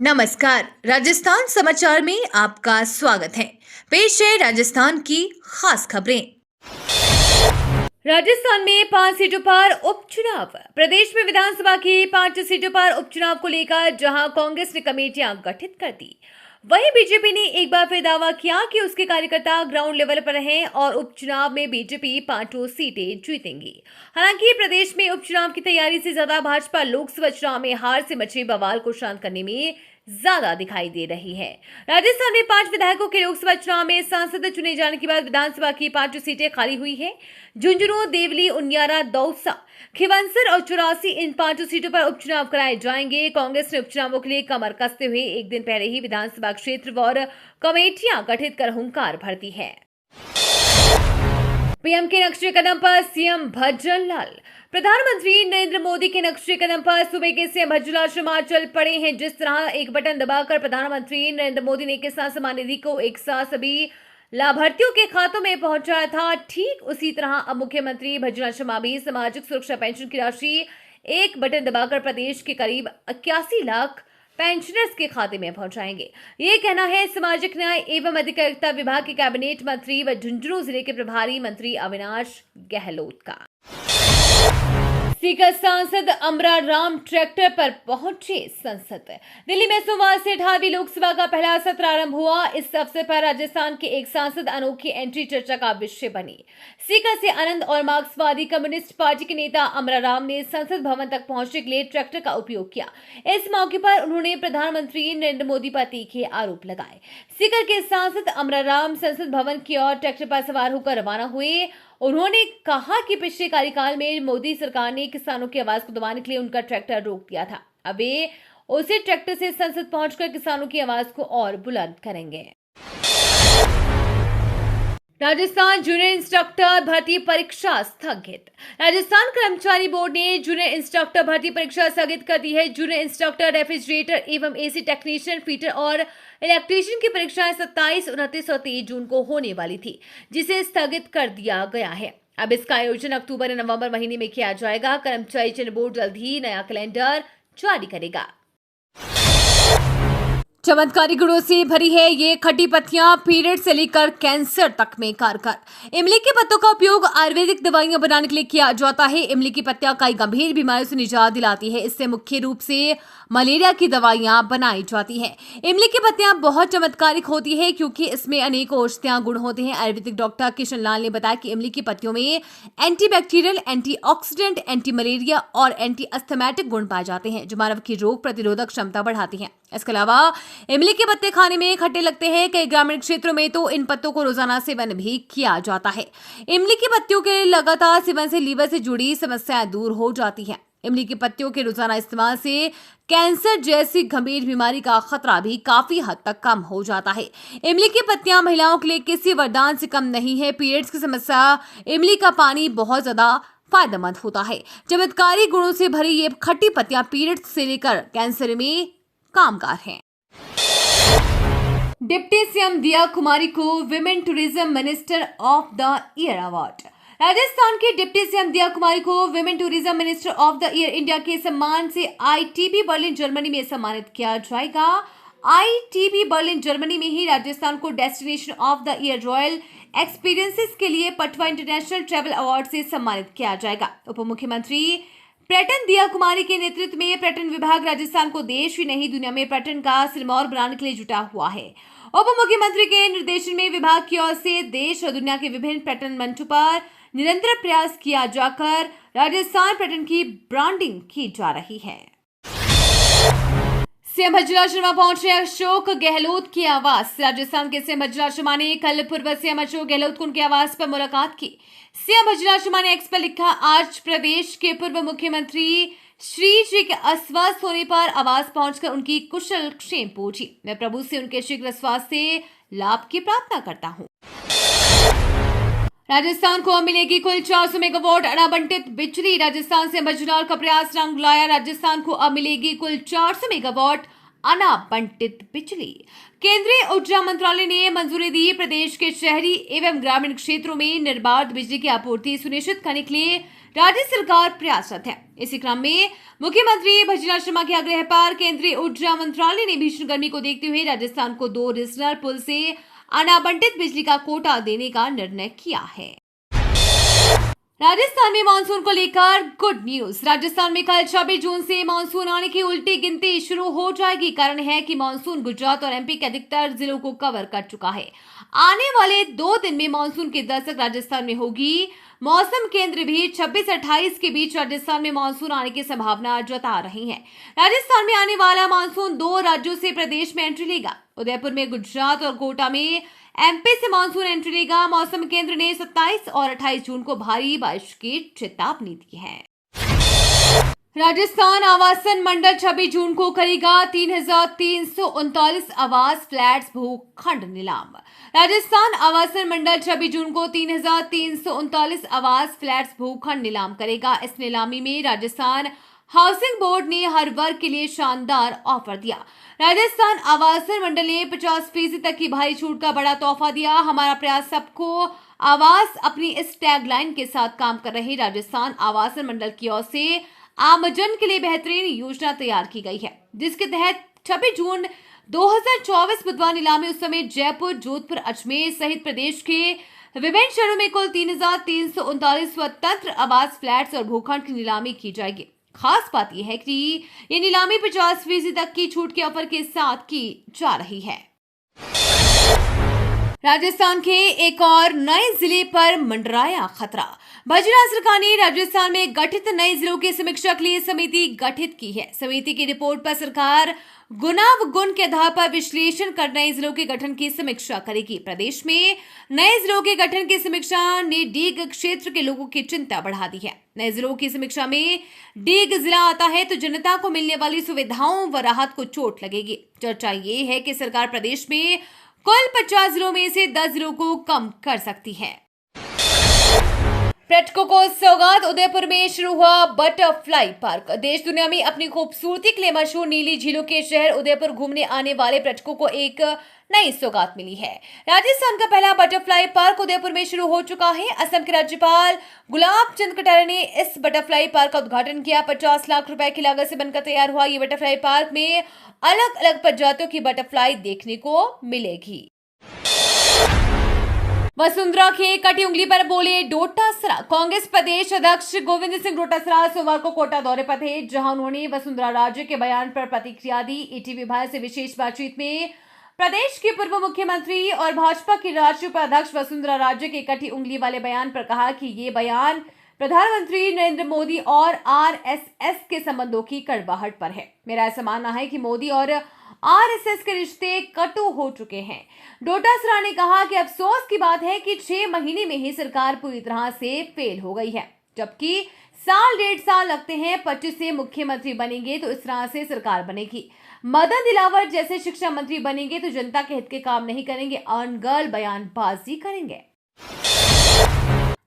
नमस्कार, राजस्थान समाचार में आपका स्वागत है। पेश है राजस्थान की खास खबरें। राजस्थान में 5 सीटों पर उपचुनाव। प्रदेश में विधानसभा की 5 सीटों पर उपचुनाव को लेकर जहां कांग्रेस ने कमेटियां गठित कर दी, वहीं बीजेपी ने एक बार फिर दावा किया कि उसके कार्यकर्ता ग्राउंड लेवल पर हैं और उपचुनाव में बीजेपी 5 सीटें जीतेंगी। हालांकि प्रदेश में उपचुनाव की तैयारी से ज्यादा भाजपा लोकसभा चुनाव में हार से मचे बवाल को शांत करने में ज्यादा दिखाई दे रही है। राजस्थान में 5 विधायकों के लोकसभा चुनाव में सांसद चुने जाने के बाद विधानसभा की 5 सीटें खाली हुई है। झुंझुनू, देवली, उनियारा, दौसा, खिवंसर और 84 इन 5 सीटों पर उपचुनाव कराए जाएंगे। कांग्रेस ने उपचुनावों के लिए कमर कसते हुए एक दिन पहले ही विधानसभा क्षेत्र और कमेटियां गठित कर हुंकार भरती है। पीएम के नक्शे कदम पर सीएम भज्जन लाल। प्रधानमंत्री नरेंद्र मोदी के नक्शे कदम पर सूबे के सीएम भज्जन लाल शर्मा चल पड़े हैं। जिस तरह एक बटन दबाकर प्रधानमंत्री नरेंद्र मोदी ने किसान सम्मान निधि को एक साथ सभी लाभार्थियों के खातों में पहुंचाया था, ठीक उसी तरह अब मुख्यमंत्री भज्जन लाल शर्मा भी सामाजिक सुरक्षा पेंशन की राशि एक बटन दबाकर प्रदेश के करीब 81 लाख पेंशनर्स के खाते में पहुंचाएंगे। ये कहना है सामाजिक न्याय एवं अधिकारिता विभाग के कैबिनेट मंत्री व झुंझुनू जिले के प्रभारी मंत्री अविनाश गहलोत का। सीकर सांसद अमरा राम ट्रैक्टर पर पहुंचे संसद। दिल्ली में सोमवार से 18वीं लोकसभा का पहला सत्र आरंभ हुआ। इस अवसर पर राजस्थान के एक सांसद अनोखी एंट्री चर्चा का विषय बनी। सीकर से आनंद और मार्क्सवादी कम्युनिस्ट पार्टी के नेता अमरा राम ने संसद भवन तक पहुंचने के लिए ट्रैक्टर का उपयोग किया। इस मौके पर उन्होंने प्रधानमंत्री नरेंद्र मोदी पर तीखे आरोप लगाए। सीकर के सांसद अमरा राम संसद भवन की ओर ट्रैक्टर पर सवार होकर रवाना हुए। उन्होंने कहा कि पिछले कार्यकाल में मोदी सरकार ने किसानों की आवाज को दबाने के लिए उनका ट्रैक्टर रोक दिया था। अब वे उसी ट्रैक्टर से संसद पहुंचकर किसानों की आवाज को और बुलंद करेंगे। राजस्थान जूनियर इंस्ट्रक्टर भर्ती परीक्षा स्थगित। राजस्थान कर्मचारी बोर्ड ने जूनियर इंस्ट्रक्टर भर्ती परीक्षा स्थगित कर दी है। जूनियर इंस्ट्रक्टर, रेफ्रिजरेटर एवं एसी टेक्नीशियन, फीटर और इलेक्ट्रीशियन की परीक्षाएं 27, 29 और 23 जून को होने वाली थी, जिसे स्थगित कर दिया गया है। अब इसका आयोजन अक्टूबर या नवंबर महीने में किया जाएगा। कर्मचारी चयन बोर्ड जल्द ही नया कैलेंडर जारी करेगा। चमत्कारी गुणों से भरी है ये खट्टी पत्तियां, पीरियड से लेकर कैंसर तक में कारगर। इमली के पत्तों का उपयोग आयुर्वेदिक दवाइयां बनाने के लिए किया जाता है। इमली की पत्तियां कई गंभीर बीमारियों से निजात दिलाती है। इससे मुख्य रूप से मलेरिया की दवाइयां बनाई जाती हैं। इमली की पत्तियां बहुत चमत्कारिक होती है क्योंकि इसमें अनेक औषधीय गुण होते हैं। आयुर्वेदिक डॉक्टर किशन लाल ने बताया कि इमली की पत्तियों में एंटीबैक्टीरियल, एंटीऑक्सीडेंट, एंटी मलेरिया और एंटी अस्थमैटिक गुण पाए जाते हैं, जो मानव की रोग प्रतिरोधक क्षमता बढ़ाती हैं। इसके अलावा इमली के पत्ते खाने में खट्टे लगते हैं। कई ग्रामीण क्षेत्रों में तो इन पत्तों को रोजाना सेवन भी किया जाता है। इमली की पत्तियों के लगातार सेवन से लीवर से जुड़ी समस्याएं दूर हो जाती हैं। इमली की पत्तियों के रोजाना इस्तेमाल से कैंसर जैसी गंभीर बीमारी का खतरा भी काफी हद तक कम हो जाता है। इमली की पत्तियां महिलाओं के लिए किसी वरदान से कम नहीं है। पीरियड्स की समस्या, इमली का पानी बहुत ज्यादा फायदेमंद होता है। चमत्कारी गुणों से भरी ये खट्टी पत्तियां पीरियड्स से लेकर कैंसर में कामगार हैं। डिप्टी सीएम दिया कुमारी को women tourism minister of the year award. Rajasthan के डिप्टी सीएम दिया कुमारी को women tourism minister of the year India के सम्मान से आईटीबी बर्लिन जर्मनी में सम्मानित किया जाएगा। आईटीबी बर्लिन जर्मनी में ही राजस्थान को destination of the year royal experiences के लिए पटवा इंटरनेशनल ट्रैवल अवार्ड से सम्मानित किया जाएगा। उप मुख्यमंत्री पर्यटन दिया कुमारी के नेतृत्व में पर्यटन विभाग राजस्थान को देश ही नहीं दुनिया में पर्यटन का सिरमौर बनाने के लिए जुटा हुआ है। उप मुख्यमंत्री के निर्देशन में विभाग की ओर से देश और दुनिया के विभिन्न पर्यटन मंचों पर निरंतर प्रयास किया जाकर राजस्थान पर्यटन की ब्रांडिंग की जा रही है। सीएम भज्जन लाल शर्मा पहुंचे अशोक गहलोत की आवास। राजस्थान के सीएम भज्जन लाल शर्मा ने कल पूर्व सीएम अशोक गहलोत को उनके आवास पर मुलाकात की। सीएम भज्जन लाल शर्मा ने एक्स पर लिखा, आज प्रदेश के पूर्व मुख्यमंत्री श्री जी के अस्वस्थ होने पर आवास पहुंचकर उनकी कुशल क्षेम पूछी। मैं प्रभु से उनके शीघ्र स्वास्थ्य लाभ की प्रार्थना करता हूं। राजस्थान को मिलेगी कुल 400 मेगावाट अनाबंटित बिजली। राजस्थान से भज्जन लाल का प्रयास रंग लाया। राजस्थान को अब मिलेगी कुल 400 मेगावाट अनाबंटित बिजली। केंद्रीय ऊर्जा मंत्रालय ने मंजूरी दी। प्रदेश के शहरी एवं ग्रामीण क्षेत्रों में निर्बाध बिजली की आपूर्ति सुनिश्चित करने के लिए राज्य सरकार प्रयासरत है। इसी क्रम में मुख्यमंत्री भजनलाल शर्मा के आग्रह पर केंद्रीय ऊर्जा मंत्रालय ने भीषण गर्मी को देखते हुए राजस्थान को 2 रीजनल पुल से अनाबंटित बिजली का कोटा देने का निर्णय किया है। राजस्थान में मानसून को लेकर गुड न्यूज। राजस्थान में कल 26 जून से मानसून आने की उल्टी गिनती शुरू हो जाएगी। कारण है कि मानसून गुजरात और एमपी के अधिकतर जिलों को कवर कर चुका है। आने वाले 2 दिन में मानसून की दस्तक राजस्थान में होगी। मौसम केंद्र भी 26-28 के बीच राजस्थान में मानसून आने की संभावना जता रही है। राजस्थान में आने वाला मानसून 2 राज्यों से प्रदेश में एंट्री लेगा। उदयपुर में गुजरात और कोटा में एमपी से मानसून एंट्री लेगा। मौसम केंद्र ने 27 और 28 जून को भारी बारिश की चेतावनी दी है। राजस्थान आवासन मंडल 26 जून को करेगा 3,339 आवास फ्लैट्स भूखंड नीलाम। राजस्थान आवासन मंडल 26 जून को 3,339 आवास फ्लैट्स भूखंड नीलाम करेगा। इस नीलामी में राजस्थान हाउसिंग बोर्ड ने हर वर्ग के लिए शानदार ऑफर दिया। राजस्थान आवासन मंडल ने 50% तक की भारी छूट का बड़ा तोहफा दिया। हमारा प्रयास सबको आवास अपनी इस टैगलाइन के साथ काम कर रहे राजस्थान आवासन मंडल की ओर से आमजन के लिए बेहतरीन योजना तैयार की गई है, जिसके तहत 26 जून 2024 बुधवार नीलामी उस समय जयपुर, जोधपुर, अजमेर सहित प्रदेश के विभिन्न शहरों में कुल 3,339 स्वतंत्र आवास फ्लैट्स और भूखंड की नीलामी की जाएगी। खास बात यह है कि ये नीलामी 50% तक की छूट के ऑफर के साथ की जा रही है। राजस्थान के एक और नए जिले पर मंडराया खतरा। भजनलाल सरकार ने राजस्थान में गठित नए जिलों की समीक्षा के लिए समिति गठित की है। समिति की रिपोर्ट पर सरकार गुणावगुण के आधार पर विश्लेषण कर नए जिलों के गठन की समीक्षा करेगी। प्रदेश में नए जिलों के गठन की समीक्षा ने डीग क्षेत्र के लोगों की चिंता बढ़ा दी है। नए जिलों की समीक्षा में डीग जिला आता है तो जनता को मिलने वाली सुविधाओं व राहत को चोट लगेगी। चर्चा ये है कि सरकार प्रदेश में कुल 50 जिलों में से 10 जिलों को कम कर सकती है। पर्यटकों को सौगात। उदयपुर में शुरू हुआ बटरफ्लाई पार्क। देश दुनिया में अपनी खूबसूरती के लिए मशहूर नीली झीलों के शहर उदयपुर घूमने आने वाले पर्यटकों को एक नई सौगात मिली है। राजस्थान का पहला बटरफ्लाई पार्क उदयपुर में शुरू हो चुका है। असम के राज्यपाल गुलाब चंद कटारिया ने इस बटरफ्लाई पार्क का उद्घाटन किया। 50 लाख रुपए की लागत से बनकर तैयार हुआ ये बटरफ्लाई पार्क में अलग अलग प्रजातियों की बटरफ्लाई देखने को मिलेगी। वसुंधरा के कटी उंगली पर बोले डोटासरा। कांग्रेस प्रदेश अध्यक्ष गोविंद सिंह डोटासरा सोमवार को कोटा दौरे पर थे, जहां उन्होंने वसुंधरा राजे के बयान पर प्रतिक्रिया दी। ईटीवी भारत से विशेष बातचीत में प्रदेश के पूर्व मुख्यमंत्री और भाजपा की राष्ट्रीय उपाध्यक्ष वसुंधरा राजे के कटी उंगली वाले बयान पर कहा कि ये बयान प्रधानमंत्री नरेंद्र मोदी और आरएसएस के संबंधों की कड़वाहट पर है। मेरा ऐसा मानना है कि मोदी और आरएसएस के रिश्ते कटु हो चुके हैं। डोटासरा ने कहा कि अफसोस की बात है कि 6 महीने में ही सरकार पूरी तरह से फेल हो गई है, जबकि साल 1.5 साल लगते हैं। 25 से मुख्यमंत्री बनेंगे तो इस तरह से सरकार बनेगी। मदन दिलावर जैसे शिक्षा मंत्री बनेंगे तो जनता के हित के काम नहीं करेंगे, अनर्गल बयानबाजी करेंगे।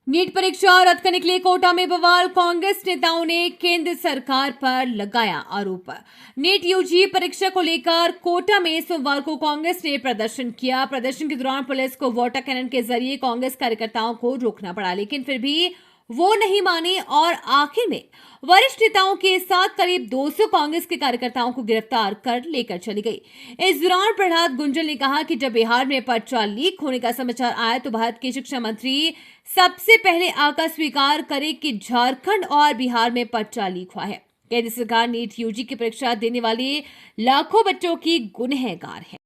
नीट परीक्षा रद्द करने के लिए कोटा में बवाल। कांग्रेस नेताओं ने केंद्र सरकार पर लगाया आरोप। नीट यूजी परीक्षा को लेकर कोटा में सोमवार को कांग्रेस ने प्रदर्शन किया। प्रदर्शन के दौरान पुलिस को वाटर कैनन के जरिए कांग्रेस कार्यकर्ताओं को रोकना पड़ा, लेकिन फिर भी वो नहीं माने और आखिर में वरिष्ठ नेताओं के साथ करीब 200 कांग्रेस के कार्यकर्ताओं को गिरफ्तार कर लेकर चली गई। इस दौरान प्रहलाद गुंजल ने कहा कि जब बिहार में पर्चा लीक होने का समाचार आया तो भारत के शिक्षा मंत्री सबसे पहले आकर स्वीकार करे कि झारखंड और बिहार में पर्चा लीक हुआ है। केंद्र सरकार नीट यूजी की परीक्षा देने वाले लाखों बच्चों की गुनहगार है।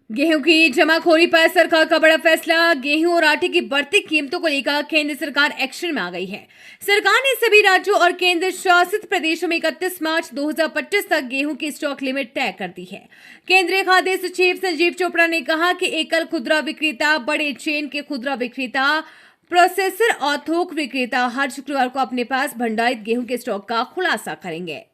गेहूं की जमाखोरी पर सरकार का बड़ा फैसला। गेहूं और आटे की बढ़ती कीमतों को लेकर केंद्र सरकार एक्शन में आ गई है। सरकार ने सभी राज्यों और केंद्र शासित प्रदेशों में 31 मार्च 2025 तक गेहूं की स्टॉक लिमिट तय कर दी है। केंद्रीय खाद्य सचिव संजीव चोपड़ा ने कहा कि एकल खुदरा विक्रेता, बड़े चेन के खुदरा विक्रेता, प्रोसेसर और थोक विक्रेता हर शुक्रवार को अपने पास भंडारित गेहूं के स्टॉक का खुलासा करेंगे।